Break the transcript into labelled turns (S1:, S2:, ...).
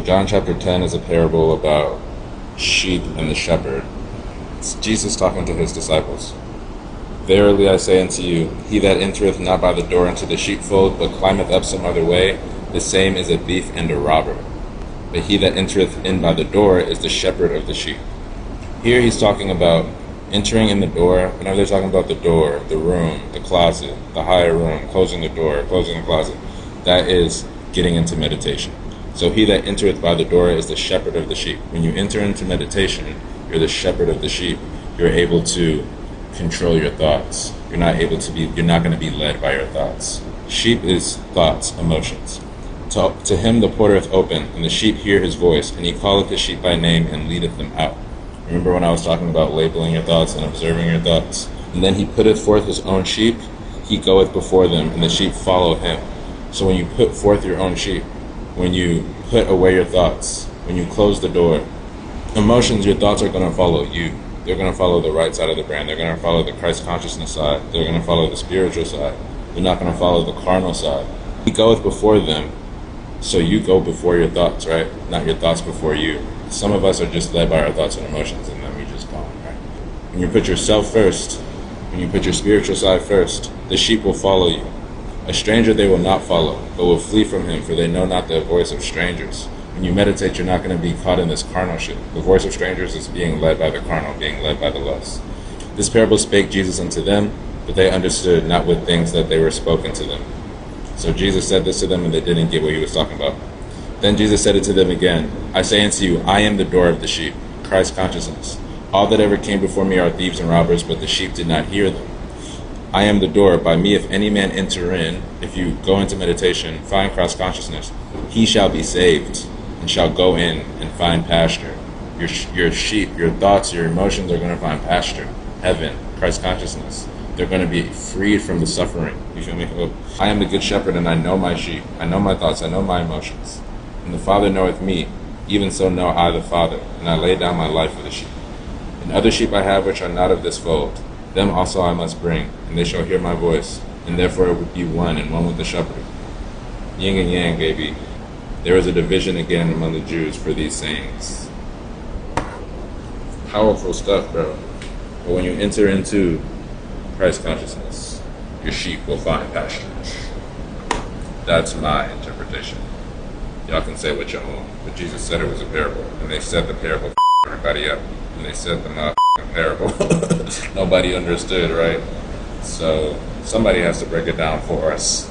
S1: John chapter 10 is a parable about sheep and the shepherd. It's Jesus talking to his disciples. Verily I say unto you, he that entereth not by the door into the sheepfold, but climbeth up some other way, the same is a thief and a robber. But he that entereth in by the door is the shepherd of the sheep. Here he's talking about entering in the door. Whenever they're talking about the door, the room, the closet, the higher room, closing the door, closing the closet, that is getting into meditation. So he that entereth by the door is the shepherd of the sheep. When you enter into meditation, you're the shepherd of the sheep. You're able to control your thoughts. You're not going to be led by your thoughts. Sheep is thoughts, emotions. To him the porter hath opened, and the sheep hear his voice, and he calleth the sheep by name and leadeth them out. Remember when I was talking about labeling your thoughts and observing your thoughts? And then he putteth forth his own sheep, he goeth before them, and the sheep follow him. So when you put forth your own sheep, when you put away your thoughts, when you close the door, emotions, your thoughts are going to follow you. They're going to follow the right side of the brain. They're going to follow the Christ consciousness side. They're going to follow the spiritual side. They're not going to follow the carnal side. He goeth before them, so you go before your thoughts, right? Not your thoughts before you. Some of us are just led by our thoughts and emotions, and then we just go on, right? When you put yourself first, when you put your spiritual side first, the sheep will follow you. A stranger they will not follow, but will flee from him, for they know not the voice of strangers. When you meditate, you're not going to be caught in this carnal shit. The voice of strangers is being led by the carnal, being led by the lust. This parable spake Jesus unto them, but they understood not with things that they were spoken to them. So Jesus said this to them, and they didn't get what he was talking about. Then Jesus said it to them again, I say unto you, I am the door of the sheep, Christ consciousness. All that ever came before me are thieves and robbers, but the sheep did not hear them. I am the door. By me, if any man enter in, if you go into meditation, find Christ consciousness, he shall be saved and shall go in and find pasture. Your sheep, your thoughts, your emotions are going to find pasture, heaven, Christ consciousness. They're going to be freed from the suffering. You feel me? I am the good shepherd, and I know my sheep. I know my thoughts. I know my emotions. And the Father knoweth me, even so know I the Father, and I lay down my life for the sheep. And other sheep I have which are not of this fold, them also I must bring, and they shall hear my voice, and therefore it would be one, and one with the shepherd. Yin and yang, baby. There is a division again among the Jews for these sayings. Powerful stuff, bro. But when you enter into Christ consciousness, your sheep will find pasture. That's my interpretation. Y'all can say what you own, but Jesus said it was a parable, and they said the parable everybody up, and they said the parable. Nobody understood, right? So somebody has to break it down for us.